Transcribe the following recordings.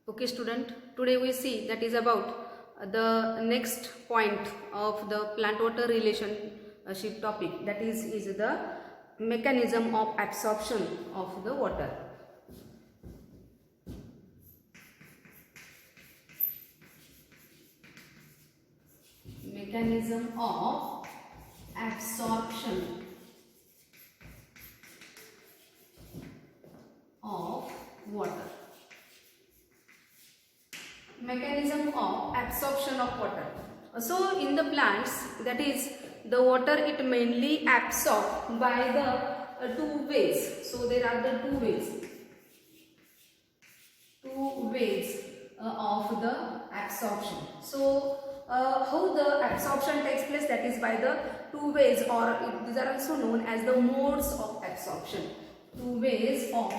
Okay student, today we see that is about the next point of the plant water relationship topic, that is the mechanism of absorption of the water. Mechanism of absorption of water. Mechanism of absorption of water. So in the plants, that is the water, it mainly absorbed by the two ways. So there are the two ways of the absorption. So how the absorption takes place, that is by the two ways, or these are also known as the modes of absorption. Two ways or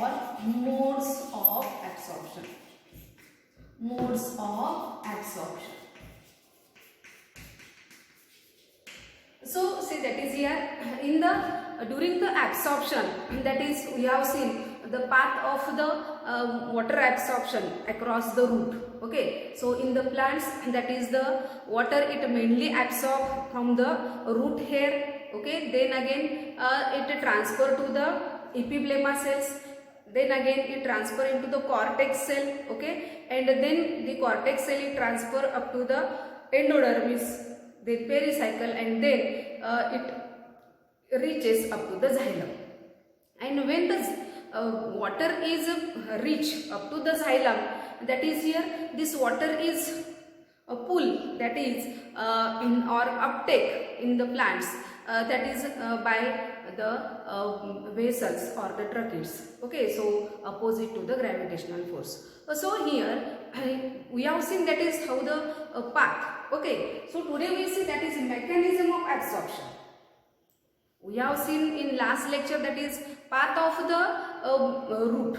modes of absorption. Modes of absorption. So see, that is here in the during the absorption, that is we have seen the path of the water absorption across the root. Okay, so in the plants, that is the water, it mainly absorbed from the root hair. Okay, then again it transfer to the epiblema cells. Then again it transfer into the cortex cell. Okay, and then the cortex cell it transfer up to the endodermis, then pericycle, and then it reaches up to the xylem. And when the water is reach up to the xylem, that is here this water is a pull, that is or uptake in the plants, that is by the vessels or the tracheids. Okay, so opposite to the gravitational force. So here we have seen that is how the path. Okay, so today we see that is mechanism of absorption. We have seen in last lecture that is path of the root,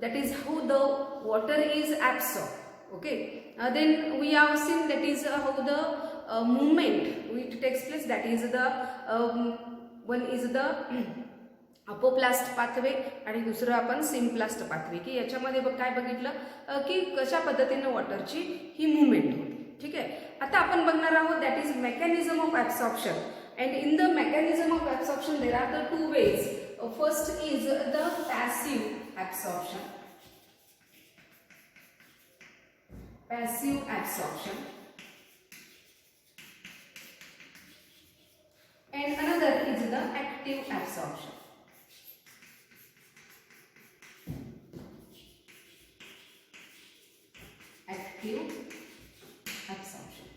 that is how the water is absorbed. Okay, then we have seen that is how the movement which takes place, that is the one is the apoplast pathway आणि दुसरं आपण symplast pathway, की याच्यामध्ये काय बघितलं की कशा पद्धतीने वॉटरची ही मूवमेंट होते. ठीक आहे, आता आपण बघणार आहोत that is mechanism of absorption. And in the mechanism of absorption there are the two ways. First is the passive absorption. Passive absorption. And another is the active absorption. Active absorption.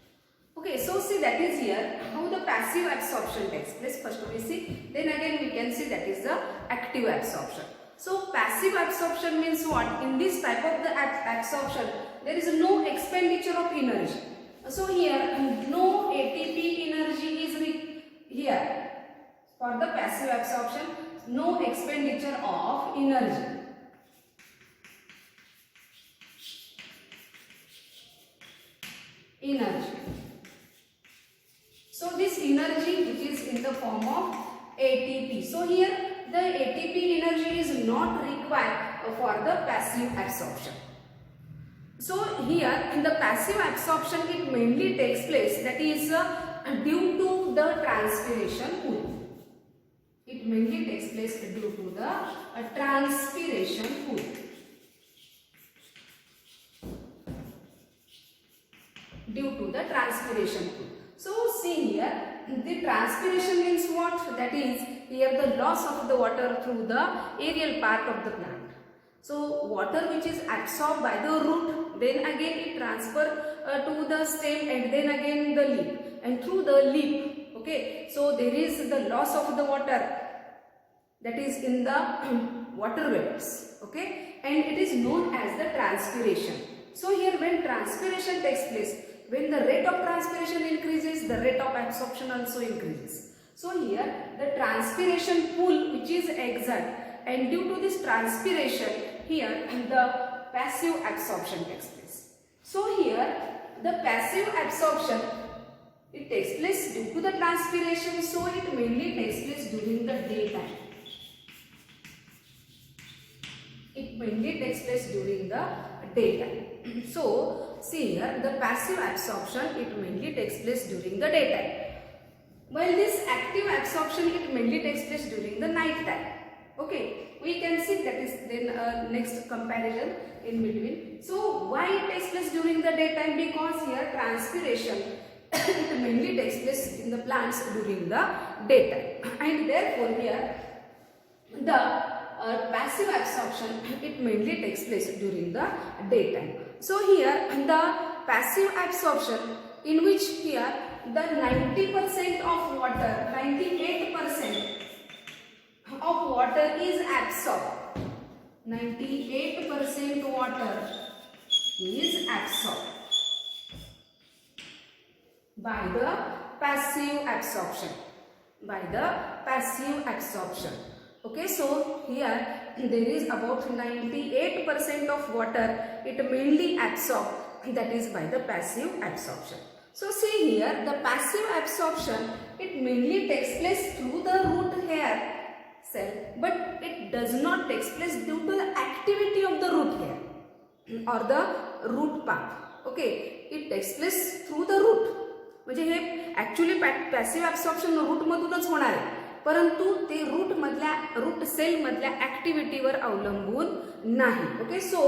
Okay, so see that is here how the passive absorption takes place. First we see, then again we can see that is the active absorption. So passive absorption means what? In this type of the absorption, there is no expenditure of energy. So here no ATP energy is here for the passive absorption, no expenditure of energy. So this energy which is in the form of ATP. So here the ATP energy is not required for the passive absorption. So here in the passive absorption it mainly takes place, that is due to the transpiration pool. It mainly takes place due to the transpiration pool. Due to the transpiration pool. So see here, the transpiration means what? That is here the loss of the water through the aerial part of the plant. So water which is absorbed by the root, then again it transfer to the stem, and then again the leaf. And through the leaf, okay, so there is the loss of the water, that is in the water vapors. Okay, and it is known as the transpiration. So here when transpiration takes place, when the rate of transpiration increases, the rate of absorption also increases. So here the transpiration pool which is exert, and due to this transpiration here the passive absorption takes place. So here the passive absorption, it takes place due to the transpiration, so it mainly takes place during the daytime. It mainly takes place during the daytime. So see here, the passive absorption, it mainly takes place during the daytime, while this active absorption, it mainly takes place during the night time. Okay, we can see that is then next comparison in between. So why it takes place during the daytime? Because here transpiration it mainly takes place in the plants during the daytime, and therefore here the passive absorption, it mainly takes place during the daytime. So here the passive absorption, in which here the 90% of water, 98% of water is absorbed. 98% water is absorbed by the passive absorption. By the passive absorption. Okay, so here there is about 98% of water, it mainly absorbed, that is by the passive absorption. So see here, the passive absorption, it mainly takes place through the root hair cell, but it does not take place due to the activity of the root hair or the root path. Okay, it takes place through the root. म्हणजे हे actually passive absorption रूटमधूनच होणार आहे, परंतु ते root cell मधल्या ॲक्टिव्हिटीवर अवलंबून नाही. Okay, so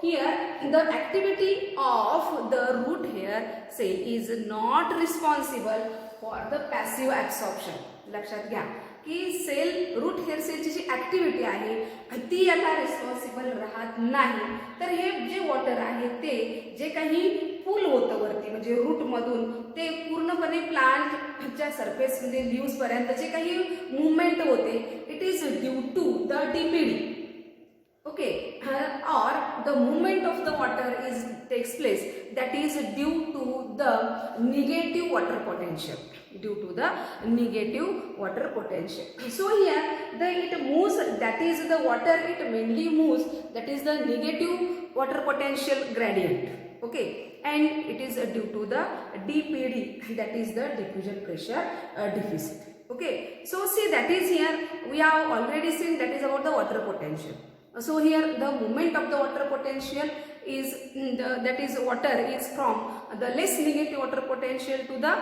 here the activity of the root hair cell is not responsible for the passive absorption. लक्षात घ्या की रूट हेअर सेलची जी ॲक्टिव्हिटी आहे ती आता रिस्पॉन्सिबल राहत नाही. तर हे जे वॉटर आहे ते जे काही पूल होतं वरती म्हणजे रूटमधून ते पूर्णपणे प्लांटच्या सरफेसमध्ये लिव्स पर्यंतचे काही मुवमेंट होते, it is due to the DPD. Okay, or the movement of the water takes place, that is due to the negative water potential. Due to the negative water potential. So here it moves, that is the water, it mainly moves, that is the negative water potential gradient. Okay, and it is due to the DPD, that is the diffusion pressure deficit. Okay, so see, that is here we have already seen, that is about the water potential. So here the movement of the water potential is that is water is from the less negative water potential to the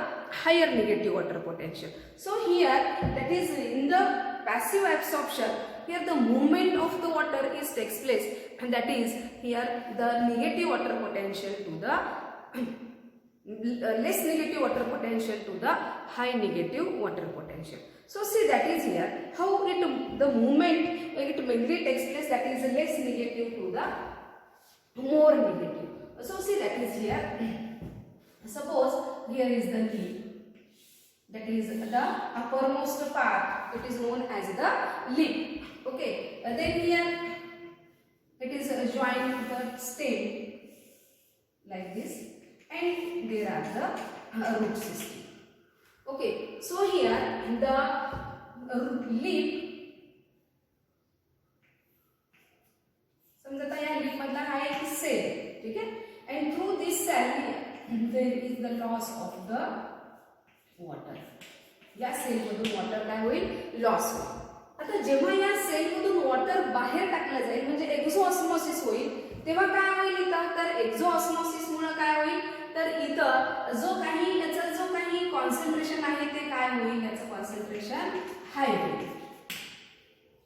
higher negative water potential. So here that is in the passive absorption, here the movement of the water takes place, and that is here the negative water potential to the less negative water potential to the high negative water potential. So see, that is here how the movement it mainly takes place, that is less negative to the more negative. So see, that is here. Suppose here is the leaf, that is the uppermost part, it is known as the leaf. Okay, then here it is joined to the stem like this, and there are the root system. Okay, so here the leaf, समजा या leaf मधला हा एक cell, ठीक आहे, and through this cell there is the loss of the water. या cell मधून water काय होईल, लॉस होईल. आता जेव्हा या सेल मधून वॉटर बाहेर टाकलं जाईल म्हणजे एक्झोऑस्मोसिस होईल, तेव्हा काय होईल इथं, तर एक्झोऑस्मोसिस मुळे काय होईल, तर इथं जो काही याचा जो काही कॉन्सन्ट्रेशन आहे ते काय होईल, याचं कॉन्सन्ट्रेशन हाय होईल.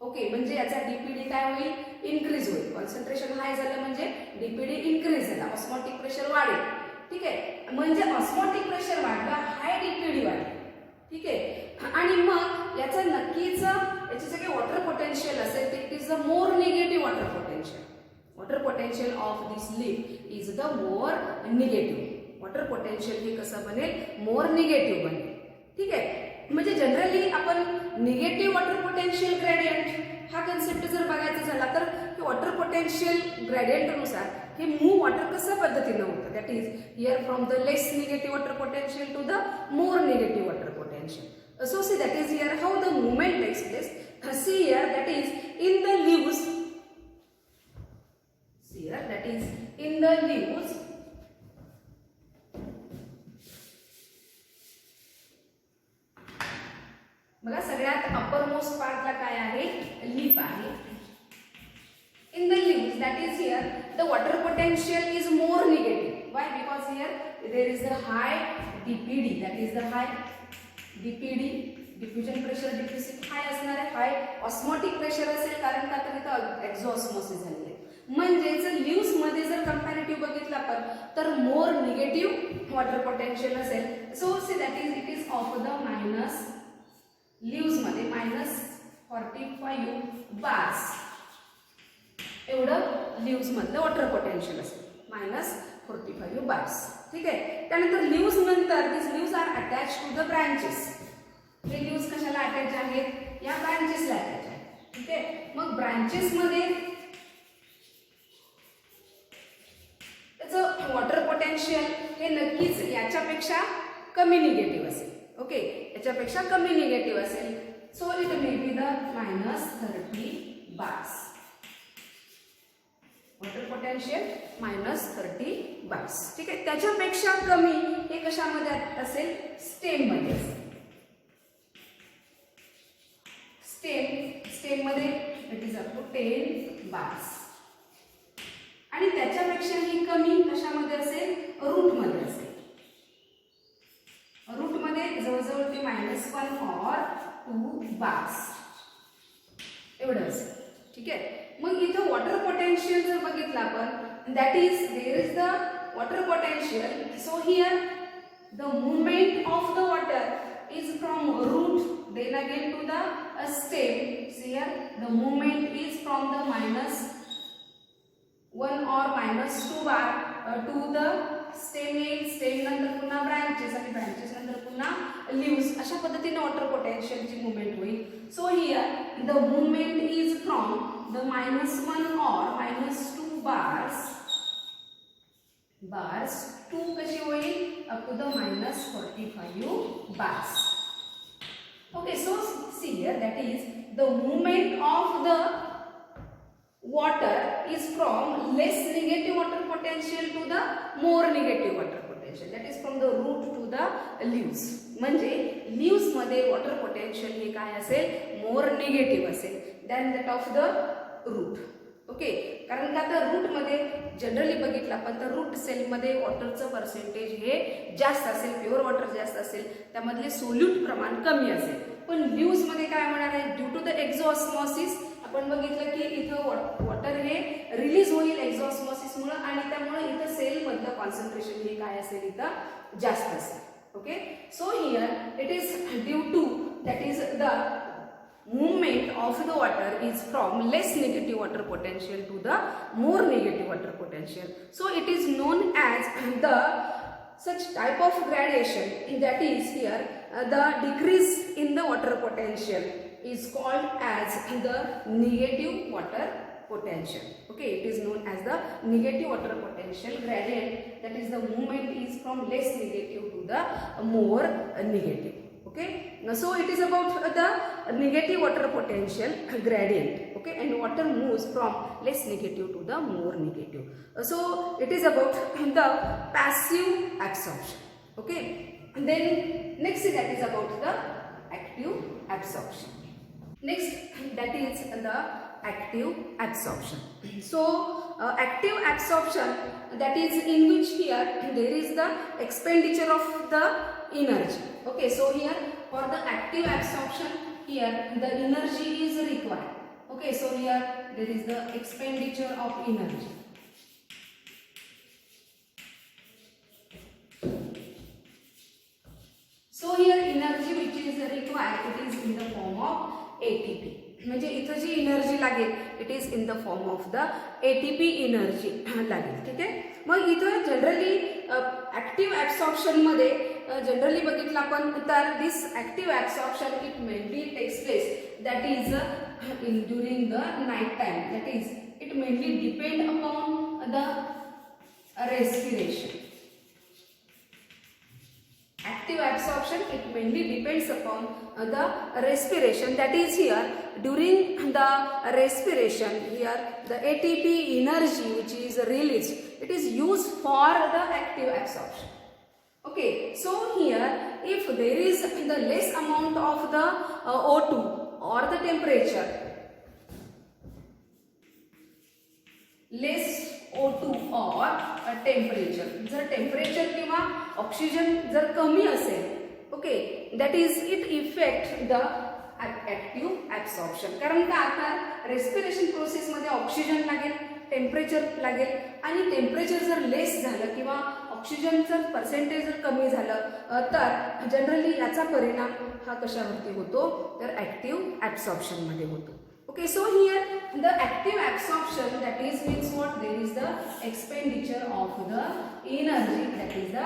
ओके, म्हणजे याचा डीपीडी काय होईल, इन्क्रीज होईल. कॉन्सन्ट्रेशन हाय झालं म्हणजे डीपीडी इन्क्रीज झाला, ऑस्मोटिक प्रेशर वाढेल. ठीक आहे, म्हणजे ऑस्मोटिक प्रेशर वाढला, हाय डीपीडी वाढली. ठीक आहे, आणि मग याचा नक्कीच याचे जे काही वॉटर पोटेन्शियल असेल ते it is the more negative water potential. Water potential of this leaf is the more negative. Water potential हे कसं बनेल, मोर निगेटिव्ह बनेल. ठीक आहे, म्हणजे जनरली आपण निगेटिव्ह वॉटर पोटेन्शियल ग्रेडियंट हा कन्सेप्ट जर बघायचा झाला तर वॉटर पोटेन्शियल ग्रेडियंटनुसार हे मूव वॉटर कशा पद्धतीनं होतं, that is here from the less negative water potential to the more negative water potential. So see, that is here how the movement takes place. See here, that is in the leaves. See here, that is in the leaves. बघा सगळ्यात upper most पार्टला काय आहे, leaf आहे. In the leaves see that is here the water potential is more negative. Why? Because here there is the high DPD, that is the high DPD, diffusion pressure diffusive high असणार आहे, हाय osmotic pressure असेल, कारण का तर इथं एक्झॉस्मोसिस झालेले आहे. म्हणजे जर ल्यूज मध्ये जर कंपॅरेटिव्ह बघितलं आपण तर मोर निगेटिव्ह वॉटर पोटेन्शियल असेल. So see that is it is of the minus ल्यूज मध्ये -45 बार्स एवढं ल्यूज मधलं वॉटर पोटेन्शियल असेल, -45 बार्स. ठीक आहे. त्यानंतर ल्यूज नंतर this leaves are attach to the branches. हे ल्यूज कशाला अटॅच आहेत? या ब्रांचेसला अटॅच आहे. ठीक आहे. मग ब्रांचेस मध्ये त्याचं वॉटर पोटेन्शियल हे नक्कीच याच्यापेक्षा कमी निगेटिव्ह असेल. ओके, याच्यापेक्षा कमी निगेटिव्ह असेल. So it may be the -30 bars. Water potential -30 bars. ठीक आहे. त्याच्यापेक्षा कमी हे कशामध्ये असेल? स्टेम मध्ये असेल. स्टेम मध्ये it is up to 10 bars. आणि त्याच्यापेक्षाही कमी कशामध्ये असेल? रूट मध्ये असेल. रूट मध्ये जवळजवळ ते -1 और 2 बार्स एवढं असेल. ठीक आहे. मग इथं वॉटर पोटेन्शियल जर बघितलं आपण, that is there is the water potential. So here the movement of the water is from root then again to the stem. See here the movement is from the -1 or -2 bar to the stem. stem नंतर पुन्हा branches आणि branches नंतर पुन्हा leaves. अशा पद्धतीने water potential ची movement होईल. So here the movement is from the -1 or -2 bars to कशी होईल? up to the -45 bars. Okay, so see here that is the movement of the water is from less negative water potential to the more negative water potential, that is from the root to the leaves. म्हणजे leaves मध्ये water potential हे काय असेल? More negative असेल than that of the root. Okay, कारण का तर root मध्ये जनरली बघितलं आपण तर रूट सेल मध्ये वॉटरचं पर्सेंटेज हे जास्त असेल, प्युअर वॉटर जास्त असेल, त्यामधले सोल्यूट प्रमाण कमी असेल. पण ल्यूज मध्ये काय होणार आहे? ड्यू टू द एक्झॉस्मॉसिस आपण बघितलं की इथं वॉटर हे रिलीज होईल एक्झॉस्मॉसिस मुळे आणि त्यामुळे इथं सेल मधलं कॉन्सन्ट्रेशन हे काय असेल? इथं जास्त असेल. Okay, so here it is due to that is the movement of the water is from less negative water potential to the more negative water potential. So it is known as the such type of gradation, that is here the decrease in the water potential is called as the negative water potential. Okay, it is known as the negative water potential gradient, that is the movement is from less negative to the more negative. Okay, so it is about the negative water potential gradient. Okay, and water moves from less negative to the more negative. So it is about the passive absorption. Okay, and then next that is about the active absorption. Next that is the active absorption. So active absorption, that is in which here there is the expenditure of the energy. Okay, so here for the active absorption here the energy is required. Okay, so here there is the expenditure of energy. So here energy which is required, it is in the form of ATP. म्हणजे इथं जी energy लागेल it is in the form of the ATP energy लागेल. ठीक आहे. मग इथं generally active absorption मध्ये जनरली बघितलं आपण तर this active absorption it mainly takes place that is in during the night time, that is it mainly depend upon the respiration. Active absorption, it mainly depends upon the respiration, that is here during the respiration here the ATP energy which is released, it is used for the active absorption. Okay, so here if there is the less amount of the O2 or the temperature, less O2 or temperature. जर temperature किंवा oxygen जर कमी असेल, okay, that is it effect the active absorption. कारण का आता respiration प्रोसेसमध्ये oxygen लागेल, टेम्परेचर लागेल, आणि टेम्परेचर जर लेस झालं किंवा ऑक्सिजनचं पर्सेंटेज जर कमी झालं तर जनरली याचा परिणाम हा कशावरती होतो, तर ऍक्टिव्ह ऍब्सॉर्प्शनमध्ये होतो. Okay, so here the active absorption, that is means what, there is the expenditure of the energy, that is the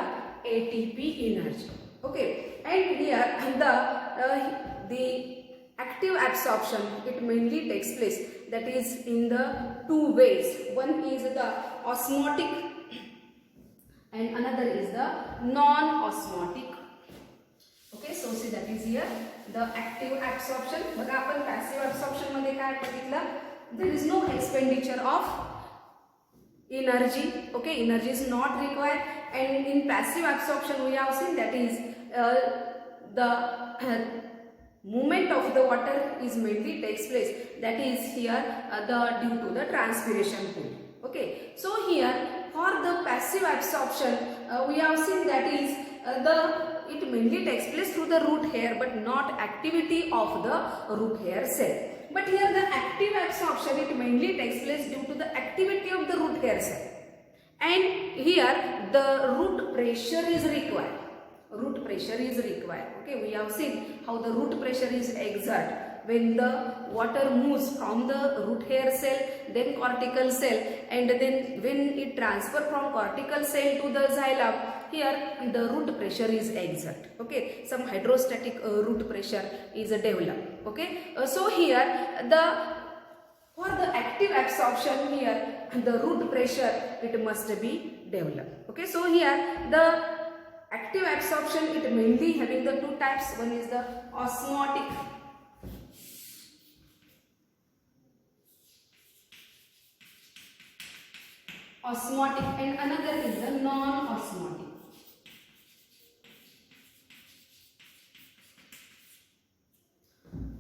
ATP energy. Okay, and here the active absorption, it mainly takes place, that is in the two ways. One is the osmotic and another is the non-osmotic. Okay, so see that is here the active absorption. बघा आपण passive absorption मध्ये काय बघितलं, there is no expenditure of energy. Okay, energy is not required, and in passive absorption we have seen that is the movement of the water is mainly takes place, that is here due to the transpiration pool. Okay, so here for the passive absorption we have seen that is it mainly takes place through the root hair, but not activity of the root hair cell. But here the active absorption, it mainly takes place due to the activity of the root hair cell, and here the root pressure is required. Root pressure is required. Okay, we have seen how the root pressure is exerted when the water moves from the root hair cell, then cortical cell, and then when it transfer from cortical cell to the xylem, here the root pressure is exerted. Okay, some hydrostatic root pressure is developed. Okay, so here for the active absorption, here the root pressure, it must be developed. Okay, so here the active absorption, it mainly having the two types. One is the osmotic and another is the non-osmotic.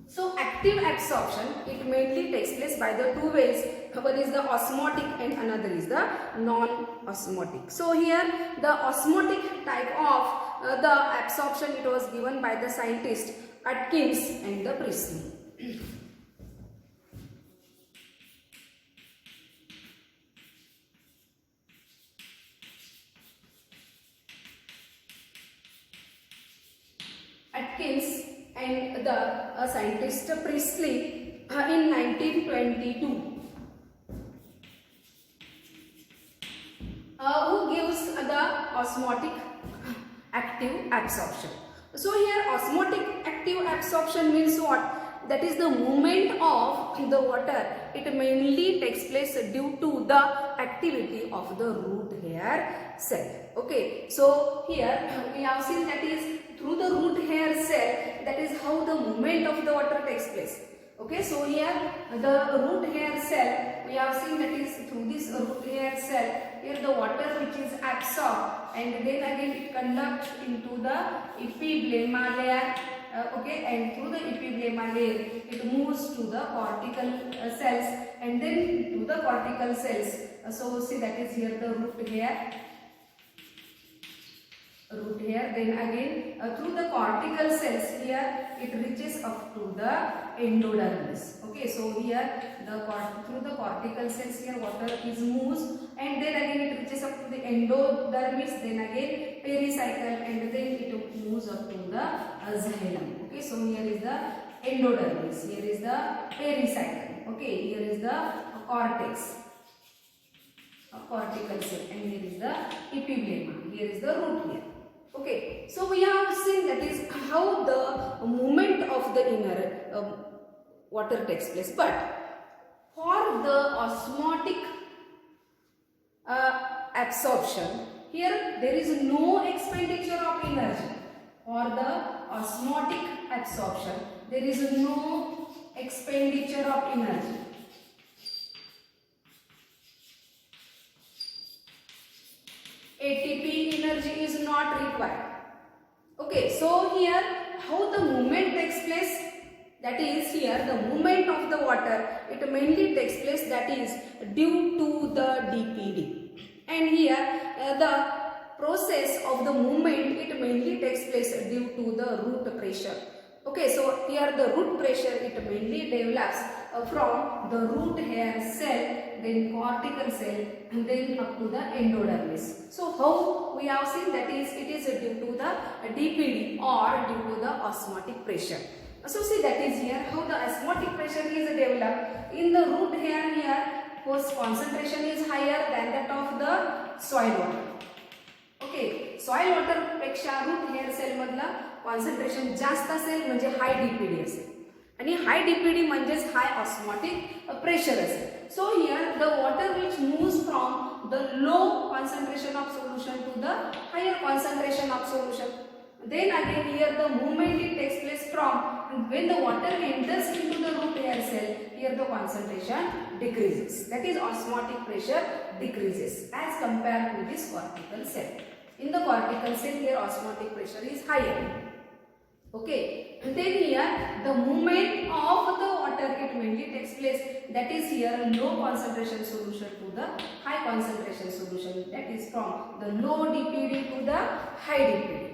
So active absorption, it mainly takes place by the two ways. One is the osmotic and another is the non-osmotic. So here the osmotic type of the absorption, it was given by the scientist Atkins and the Priestley. Atkins and the scientist Priestley in 1922, who gives the osmotic active absorption. So here osmotic active absorption means what? That is the movement of the water. It mainly takes place due to the activity of the root hair cell. Okay, so here we have seen that is through the root hair cell, that is how the movement of the water takes place. Okay, so here the root hair cell, we have seen that is through this root hair cell, here the water which is absorbed and then again it conducts into the epiblema layer. Okay, and through the epiblema layer it moves to the cortical cells, and then to the cortical cells. So see that is here the root hair, then again through the cortical cells, here it reaches up to the endodermis. Okay, so here through the cortical cells, here water is moves, and then again it reaches up to the endodermis, then again pericycle, and then it moves up to the xylem. Okay, so here is the endodermis, here is the pericycle. Okay, here is the cortex, cortical cell, and here is the epiblema, here is the root hair. Okay, so we have seen that is how the movement of the inner water takes place. But for the osmotic absorption, here there is no expenditure of energy. For the osmotic absorption, there is no expenditure of energy. ATP energy is not required. Okay, so here how the movement takes place, that is here the movement of the water, it mainly takes place, that is due to the DPD. And here the process of the movement, it mainly takes place due to the root pressure. Okay, so here the root pressure, it mainly develops from the root hair cell, then cortical cell, and then up to the endodermis. So how we have seen, that is it is due to the DPD or due to the osmotic pressure. So see, that is here how the osmotic pressure is developed in the root hair. Here whose concentration is higher than that of the soil water. Okay, soil water पेक्षा root hair cell मधला concentration जास्त असेल म्हणजे हाय DPD असेल, आणि हाय DPD म्हणजेच हाय osmotic pressure असेल. So here the water which moves from the low concentration of solution to the higher concentration of solution. Then again here the movement it takes place from when the water enters into the root hair cell, here the concentration decreases, that is osmotic pressure decreases as compared to this cortical cell. In the cortical cell here osmotic pressure is higher. Okay, and then here the movement of the water it mainly takes place, that is here low concentration solution to the high concentration solution, that is from the low DPD to the high DPD.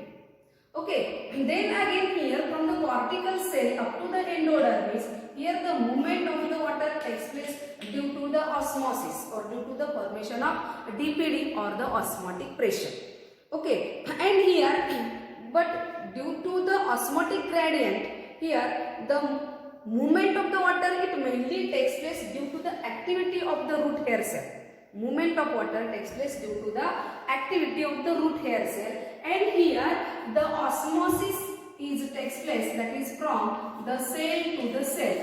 Okay, and then again here from the cortical cell up to the endodermis, here the movement of the water takes place due to the osmosis or due to the formation of DPD or the osmotic pressure. Okay, and here but due to the osmotic gradient, here the movement of the water it mainly takes place due to the activity of the root hair cell. Movement of water takes place due to the activity of the root hair cell, and here the osmosis takes place, that is from the cell to the cell,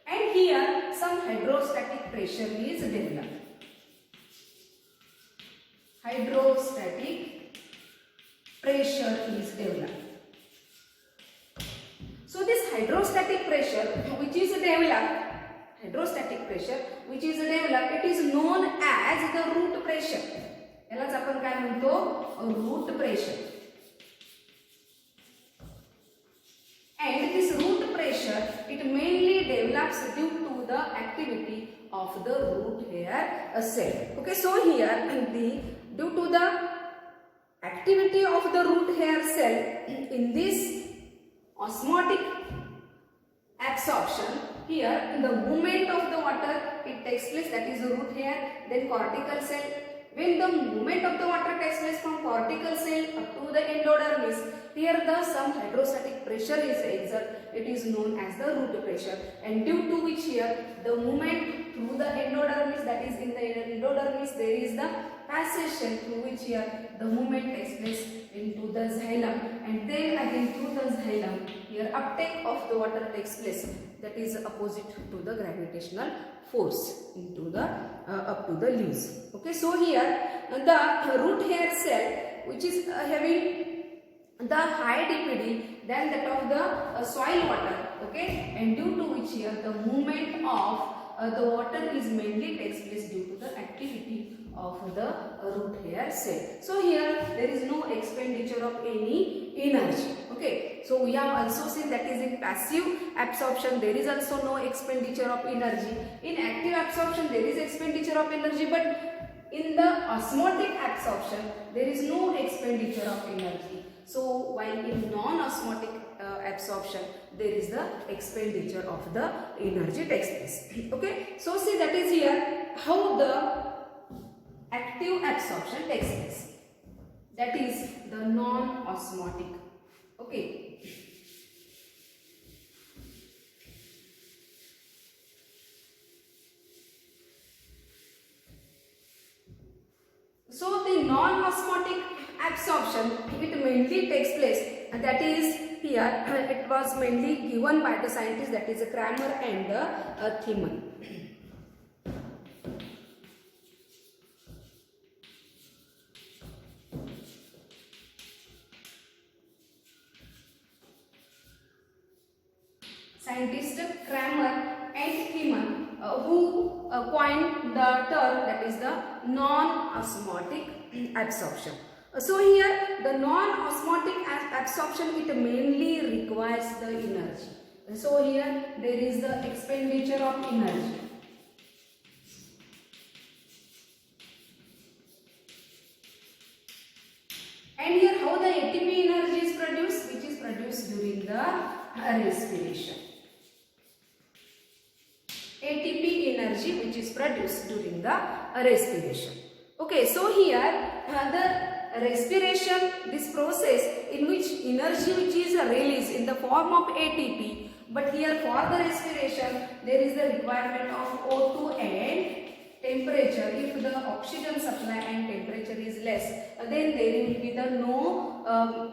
and here some hydrostatic pressure is developed. Hydrostatic pressure is developed. So this hydrostatic pressure which is developed, it is known as the root pressure. यालाच आपण काय म्हणतो, root pressure. And this root pressure it mainly develops due to the activity of the root hair cell. Okay, so here due to the activity of the root hair cell in this osmotic absorption, here the movement of the water it takes place, that is the root hair, then cortical cell. When the movement of the water takes place from cortical cell up to the endodermis, here the some hydrostatic pressure is exerted, it is known as the root pressure, and due to which here the movement through the endodermis, that is in the endodermis there is the passation through which here the movement takes place into the xylem, and then again through the xylem here uptake of the water takes place, that is opposite to the gravitational force into the up to the leaves. Okay, so here the root hair cell which is having the high DPD than that of the soil water. Okay, and due to which here the movement of the water is mainly takes place due to the activity of the root hair cell. So here there is no expenditure of any energy. Okay, so we have also seen that is in passive absorption there is also no expenditure of energy. In active absorption there is expenditure of energy, but in the osmotic absorption there is no expenditure of energy. So while in non-osmotic absorption there is the expenditure of the energy takes place. Okay, so see that is here how the active absorption takes place, that is the non-osmotic. Okay, so the non-osmotic absorption it mainly takes place, and that is here it was mainly given by the scientists, that is Kramer and Thiemann. Scientist Kramer and Thiemann who coined the term, that is the non-osmotic absorption. So here the non-osmotic absorption it mainly requires the energy. So here there is the expenditure of energy. And here how the ATP energy is produced, which is produced during the respiration. ATP energy which is produced during the respiration. Okay, so here the respiration, this process in which energy which is released in the form of ATP, but here for the respiration there is the requirement of O2 and temperature. If the oxygen supply and temperature is less, then there will be the no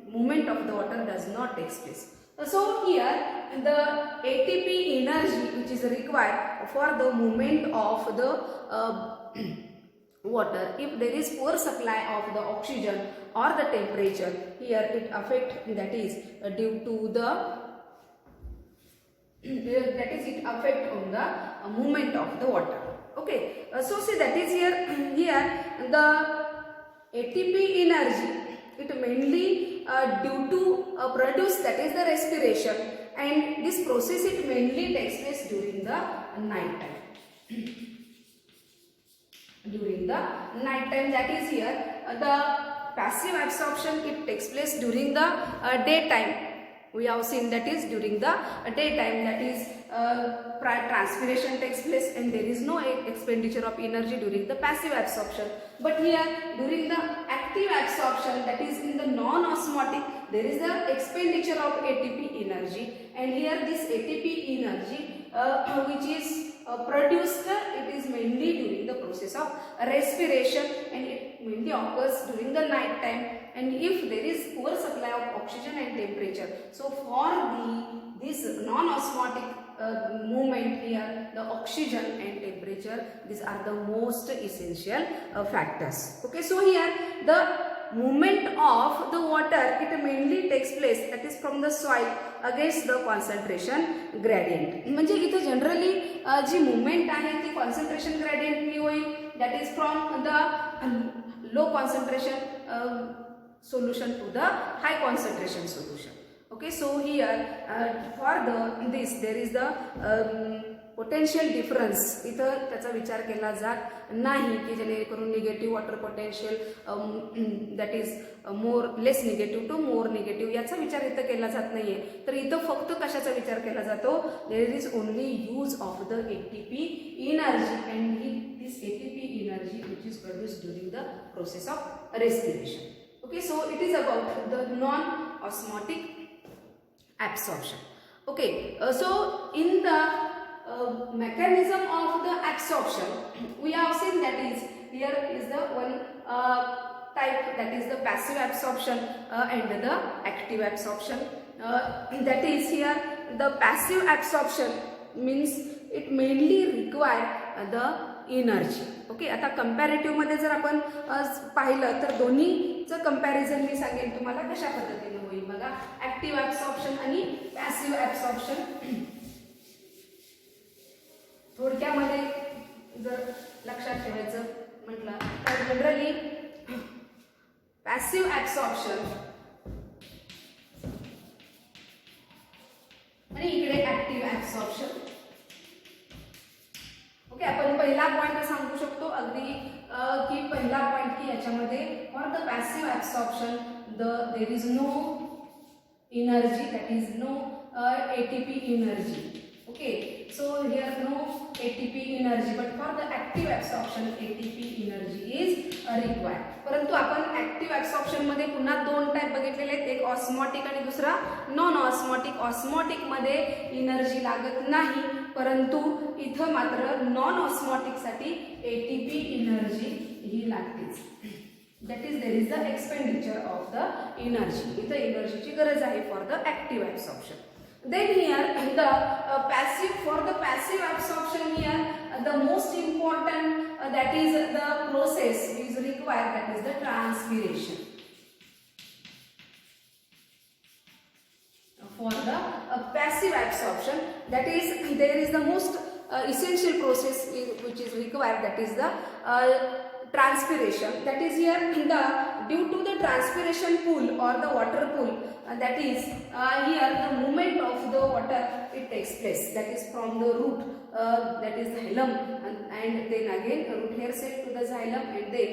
movement of the water does not take place. So here the ATP energy which is required for the movement of the water, if there is poor supply of the oxygen or the temperature, here it affect, that is due to the it affect on the movement of the water. Okay, so see, that is here the ATP energy, it mainly due to produce, that is the respiration, and this process it mainly takes place during the night time. During the night time, that is here the passive absorption it takes place during the daytime. We have seen that is during the daytime, that is transpiration takes place and there is no expenditure of energy during the passive absorption. But here during the active absorption, that is in the non-osmotic, there is the expenditure of ATP energy, and here this ATP energy which is produced, it is mainly during the process of respiration, and it mainly occurs during the night time, and if there is poor supply of oxygen and temperature. So for this non-osmotic movement here, the oxygen and temperature, these are the most essential factors. Okay, so here the movement of the water, it mainly takes place, that is from the soil against the concentration gradient. म्हणजे इथे generally जी movement आहे ती concentration gradient नी होईल, that is from the low concentration solution to the high concentration solution. Okay, so here for this there is the potential difference, इथं त्याचा विचार केला जात नाही की जेणेकरून negative water potential that is less negative to more negative याचा विचार इथं केला जात नाहीये. तर इथं फक्त कशाचा विचार केला जातो, there is only use of the ATP energy, and this ATP energy which is produced during the process of respiration. Okay, so it is about the non-osmotic absorption. Okay, so in the mechanism of the absorption, we have seen that is here is the one type, that is the passive absorption and the active absorption. That is here the passive absorption means it mainly require the energy. Okay, आता comparative मध्ये जर आपण पाहिलं तर दोन्हीचं comparison मी सांगेन तुम्हाला कशा पद्धतीने होईल बघा. ऍक्टिव्ह ऍब्सॉर्प्शन आणि पॅसिव्ह ऍब्सॉर्प्शन थोडक्यामध्ये जर लक्षात ठेवायचं म्हटलं तर जनरली पॅसिव्ह ऍब्सॉर्प्शन आणि इकडे ऍक्टिव्ह ऍब्सॉर्प्शन. ओके, आपण पहिला पॉइंट सांगू शकतो अगदी की पहिला पॉइंट की याच्यामध्ये for the passive absorption there is no energy, that is no ATP energy. Okay, so here no ATP energy, but for the active absorption ATP energy is required. परंतु आपण ऍक्टिव्ह ऍब्सॉर्प्शन मध्ये पुन्हा दोन type बघितलेले आहेत, एक osmotic आणि दुसरा नॉन ऑस्मॉटिक. ऑस्मॉटिक मध्ये एनर्जी लागत नाही, परंतु इथं मात्र नॉन ऑस्मॉटिक साठी एटीपी एनर्जी ही लागतेच. That is there is the expenditure of the energy. इथं एनर्जीची गरज आहे for the active absorption. Then here the passive, for the passive absorption here the most important that is the process is required, that is the transpiration. For the passive absorption, that is there is the most essential process which is required, that is the transpiration, that is here due to the transpiration pool or the water pool, that is here the movement of the water it takes place, that is from the root, that is xylem, and then again root hair cell to the xylem, and then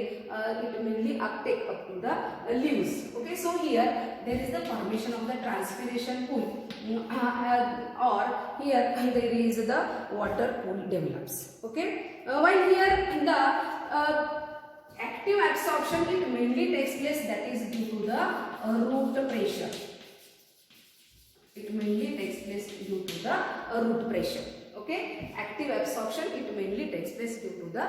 it mainly uptake up to the leaves. Okay, so here there is the formation of the transpiration pool, or here there is the water pool develops. Okay, while here the active absorption it mainly takes place, that is due to the root pressure. It mainly takes place due to the root pressure. Okay, active absorption it mainly takes place due to the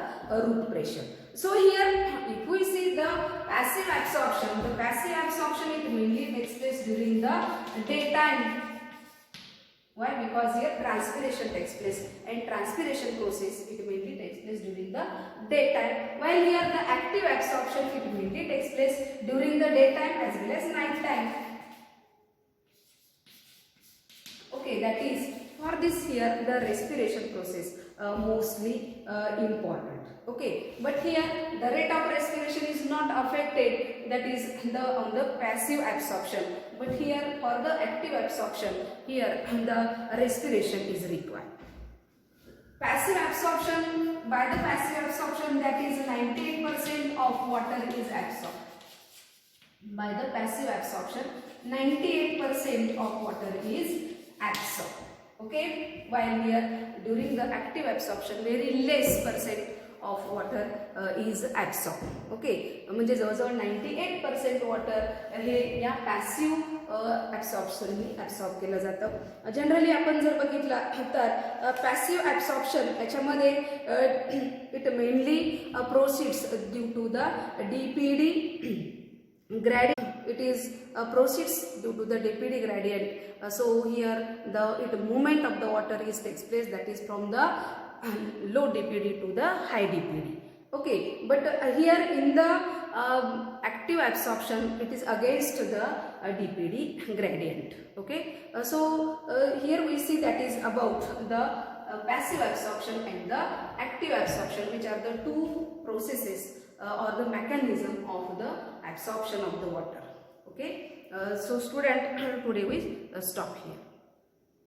root pressure. So here if we see the passive absorption, the passive absorption it mainly takes place during the daytime. Why? Because here transpiration takes place, and transpiration process it mainly takes place during the daytime, while here the active absorption it mainly takes place during the daytime as well as night time. Okay, that is for this here the respiration process mostly important. Okay, but here the rate of respiration is not affected, that is on the passive absorption, but here for the active absorption here the respiration is required. Passive absorption, by the passive absorption, that is 98% of water is absorbed. By the passive absorption 98% of water is absorbed. Okay, while here during the active absorption very less percent of water is absorbed. Okay, म्हणजे जवळजवळ 98% water हे या passive ॲब्सॉर्प्शननी absorb केलं जातं. Generally आपण जर बघितलं तर passive absorption याच्यामध्ये it mainly proceeds due to the DPD gradient. It is proceeds due to the DPD gradient. So here the movement of the water takes place, that is from the low DPD to the high DPD. Okay, but here in the active absorption it is against the DPD gradient. Okay, so here we see that is about the passive absorption and the active absorption, which are the two processes or the mechanism of the absorption of the water. Okay, so student, today we stop here.